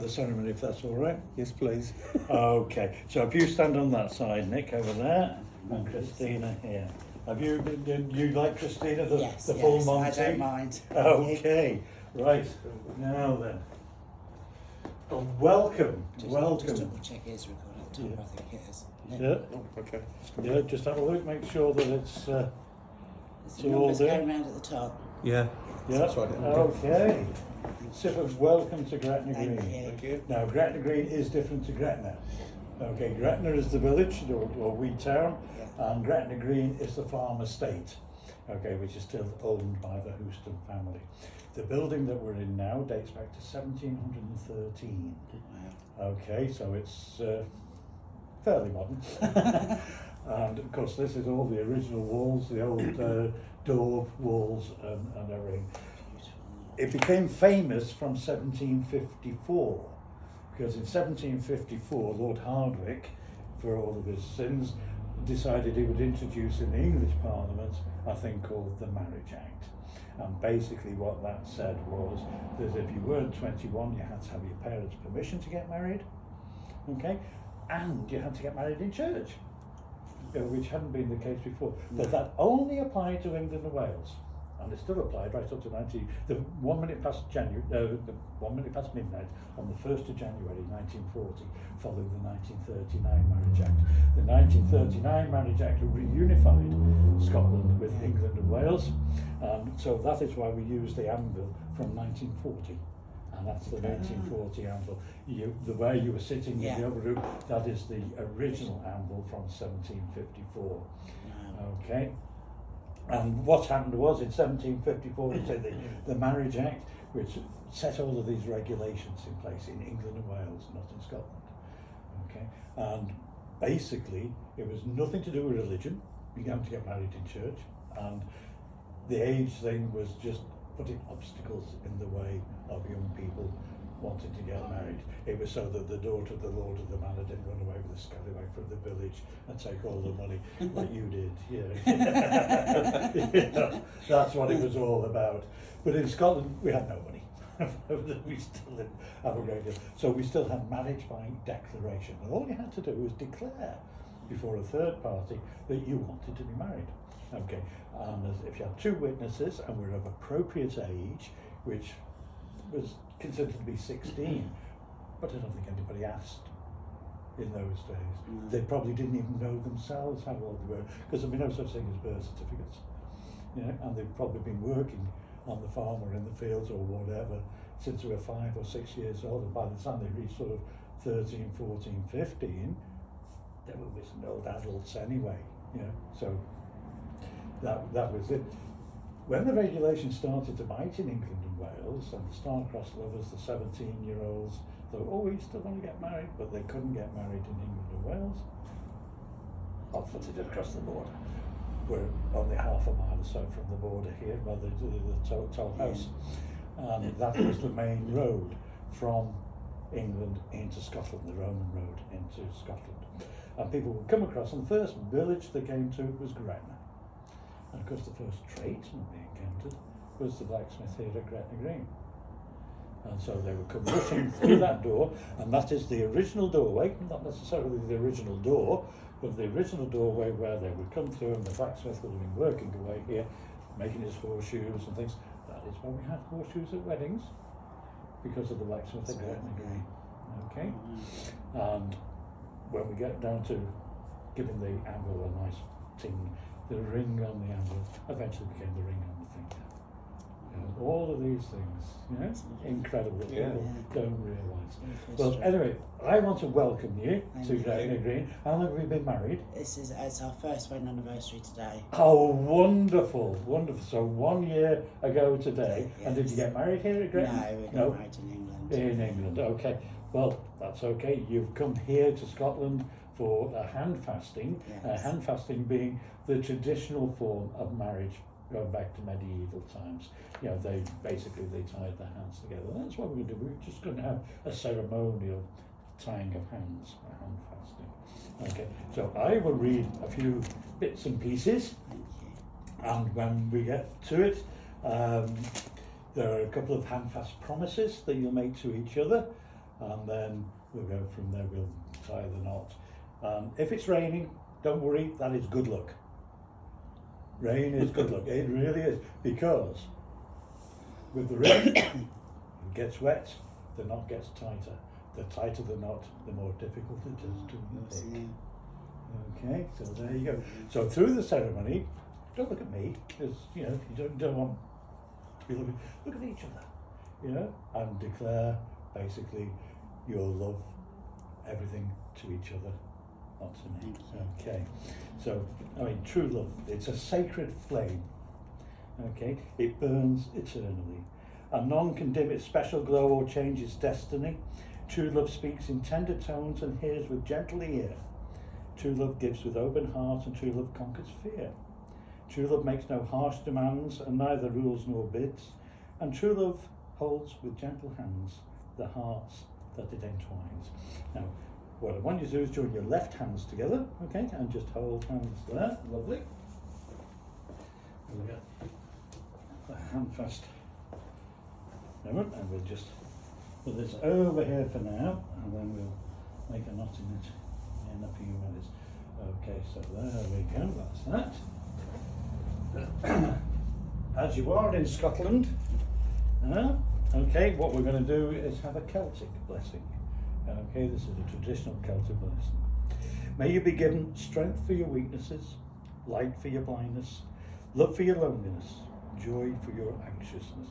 The ceremony, if that's all right. Yes, please. Okay, so if you stand on that side, Nick, over there, and Christina here. Have you, you like Christina, the full Monty? I don't mind. Okay, right, now then. Welcome. Just double check it is recording. I think it is. Yeah. Oh, okay. Yeah, just have a look, make sure that it's There's it's the all numbers there. going round at the top. Yeah. Yeah, That's right. okay. Sippers, welcome to Gretna Green. Thank you. Now, Gretna Green is different to Gretna. Okay, Gretna is the village, or wee town, and Gretna Green is the farm estate, okay, which is still owned by the Houston family. The building that we're in now dates back to 1713. Wow. Okay, so it's fairly modern. And of course, this is all the original walls, the old door walls and everything. It became famous from 1754, because in 1754, Lord Hardwicke, for all of his sins, decided he would introduce in the English Parliament a thing called the Marriage Act. And basically what that said was that if you weren't 21, you had to have your parents' permission to get married, okay? And you had to get married in church, which hadn't been the case before. But that only applied to England and Wales. And it still applied right up to 1 minute past midnight on the 1st of January 1940, following the 1939 Marriage Act. The 1939 Marriage Act reunified Scotland with England and Wales, so that is why we use the anvil from 1940. And that's the 1940 anvil. The way you were sitting in the other room, that is the original anvil from 1754. Okay. And what happened was in 1754, it said the Marriage Act, which set all of these regulations in place in England and Wales, not in Scotland. Okay, and basically it was nothing to do with religion. You have to get married in church, and the age thing was just putting obstacles in the way of young people wanting to get married. It was so that the daughter of the lord of the manor didn't run away with a scallywag from the village and take all the money like you did. Yeah. You know, that's what it was all about. But in Scotland, we had no money. We still didn't have a great deal. So we still had marriage by declaration. And all you had to do was declare before a third party that you wanted to be married. Okay. And if you had two witnesses and were of appropriate age, which was considered to be 16, but I don't think anybody asked in those days. They probably didn't even know themselves how old they were, because there'd be no such thing as birth certificates. You know, and they'd probably been working on the farm or in the fields or whatever since they were 5 or 6 years old, and by the time they reached sort of 13, 14, 15, they were old adults anyway, you know, so that was it. When the regulation started to bite in England and Wales, and the star-crossed lovers, the 17-year-olds, thought, oh, we still want to get married, but they couldn't get married in England and Wales. Off-footed across the border. We're only half a mile or so from the border here, by the toll house. And that was the main road from England into Scotland, the Roman road into Scotland. And people would come across, and the first village they came to was Gretna. And of course the first tradesman they encountered was the blacksmith here at Gretna Green. And so they would come rushing through that door, and that is the original doorway, not necessarily the original door, but the original doorway where they would come through, and the blacksmith would have been working away here, making his horseshoes and things. That is why we have horseshoes at weddings, because of the blacksmith at Gretna Green. Okay? And when we get down to giving the anvil a nice ting, the ring on the anvil eventually became the ring on the finger. You know, all of these things, you know, incredible that people don't realise. Well, anyway, I want to welcome you to Gretna Green. How long have we been married? It's our first wedding anniversary today. Oh, wonderful, wonderful. So 1 year ago today. Yes. And did you get married here at Gretna? No, we got married in England. In England, okay. Well, that's okay. You've come here to Scotland for a handfasting, handfasting being the traditional form of marriage going back to medieval times. You know, they tied their hands together. That's what we're going to do. We're just going to have a ceremonial tying of hands, a hand fasting. Okay, so I will read a few bits and pieces, and when we get to it, there are a couple of handfast promises that you'll make to each other, and then we'll go from there. We'll tie the knot. If it's raining, don't worry, that is good luck. Rain is good luck, it really is, because with the rain, it gets wet, the knot gets tighter. The tighter the knot, the more difficult it is to pick. Okay, so there you go. So through the ceremony, don't look at me, because you don't want to be looking. Look at each other, and declare basically your love, everything to each other, not to me. Okay, so true love. It's a sacred flame. Okay, it burns eternally, and none can dim its special glow or change its destiny. True love speaks in tender tones and hears with gentle ear. True love gives with open heart, and true love conquers fear. True love makes no harsh demands, and neither rules nor bids. And true love holds with gentle hands the hearts that it entwines. Now, what I want you to do is join your left hands together, okay, and just hold hands there. Lovely. We'll get the handfast moment, and we'll just put this over here for now, and then we'll make a knot in it in a few minutes. Okay, so there we go, that's that. As you are in Scotland, okay, what we're going to do is have a Celtic blessing. Okay, this is a traditional Celtic blessing. May you be given strength for your weaknesses, light for your blindness, love for your loneliness, joy for your anxiousness,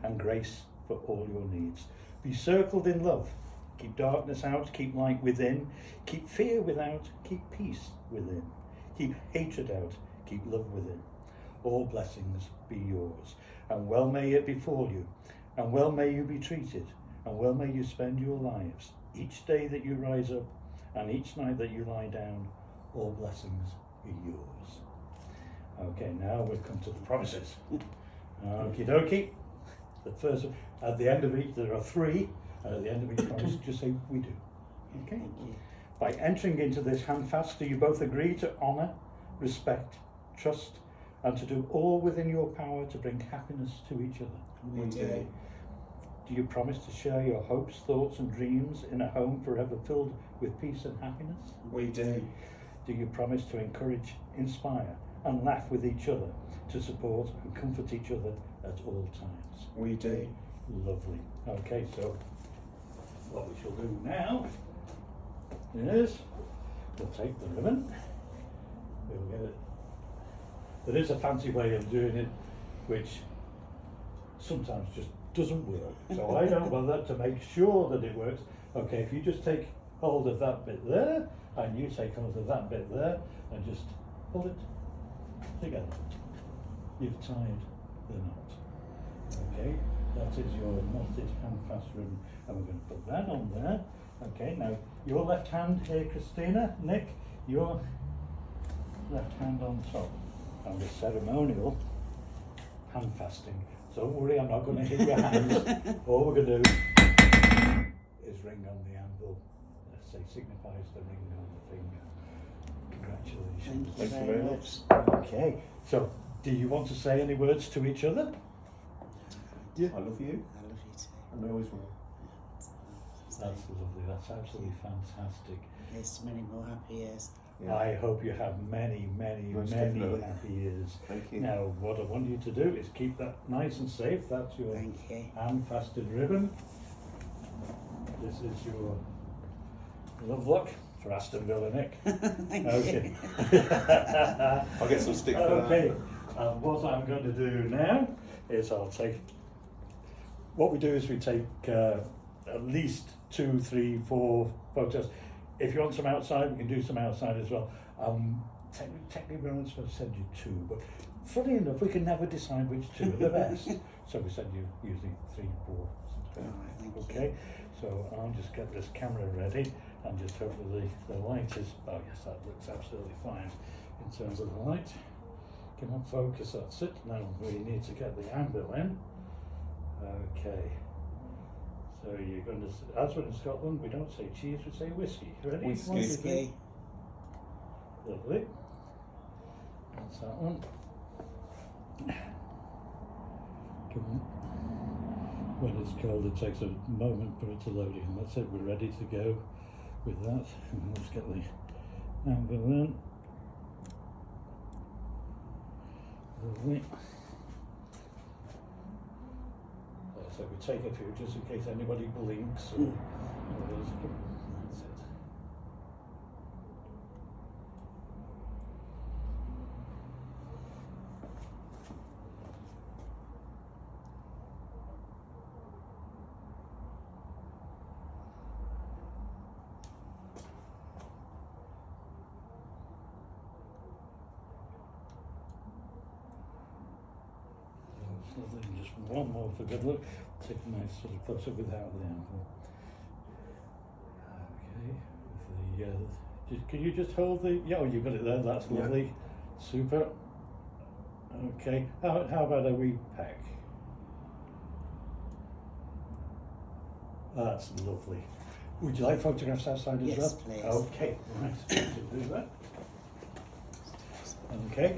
and grace for all your needs. Be circled in love. Keep darkness out, keep light within. Keep fear without, keep peace within. Keep hatred out, keep love within. All blessings be yours, and well may it befall you, and well may you be treated, and well may you spend your lives. Each day that you rise up, and each night that you lie down, all blessings be yours. Okay, now we've come to the promises. Okie dokie. The first, at the end of each, there are three, and at the end of each promise, just say, we do. Okay? By entering into this handfast, do you both agree to honour, respect, trust, and to do all within your power to bring happiness to each other? We do. Do you promise to share your hopes, thoughts, and dreams in a home forever filled with peace and happiness? We do. Do you promise to encourage, inspire, and laugh with each other, to support and comfort each other at all times? We do. Lovely. Okay, so what we shall do now is we'll take the ribbon, we'll get it. There is a fancy way of doing it which sometimes just doesn't work, so I don't bother to make sure that it works. Okay, if you just take hold of that bit there, and you take hold of that bit there, and just pull it together, you've tied the knot. Okay, that is your knotted handfast ribbon, and we're going to put that on there. Okay, now your left hand here, Christina, Nick, your left hand on top, and the ceremonial handfasting. Don't worry, I'm not going to hit your hands. All we're going to do is ring on the anvil. Let's say signifies the ring on the finger. Congratulations. Thank you very much. Okay, so do you want to say any words to each other? Yeah. I love you. I love you too. And I always will. That's lovely, that's absolutely fantastic. Here's to many more happy years. Yeah. I hope you have many, many, Most many definitely. happy years. Thank you. Now, what I want you to do is keep that nice and safe. That's your Thank you. handfasted ribbon. This is your love lock for Aston Villa, Nick. Thank Okay. you. I'll get some stick for Okay, and what I'm going to do now is I'll take, what we do is we take at least 2, 3, 4 photos. If you want some outside, we can do some outside as well. Technically we're only supposed to send you 2, but funny enough, we can never decide which 2 are the best. So we send you usually 3, 4. Alright, thank you. Okay, so I'll just get this camera ready and just hopefully the light is, oh yes, that looks absolutely fine in terms of the light. Come on, focus, that's it. Now we need to get the anvil in. Okay, so you're going to, as we're in Scotland, we don't say cheese, we say whiskey. Ready? Whiskey. 1, 2, 3. Whiskey. Lovely. That's that one. Come on. when it's cold, it takes a moment for it to load in. That's it, we're ready to go with that. And let's get the angle in. Lovely. So we take a few just in case anybody blinks or that's it. Just one more for good luck. Take a nice sort of close up without the angle. Okay. Can you just hold the? Yeah, oh, you got it there. That's lovely. Super. Okay. How about a wee peck? That's lovely. Would you like photographs outside as Yes, well? please. Okay. Right. So do that. Okay.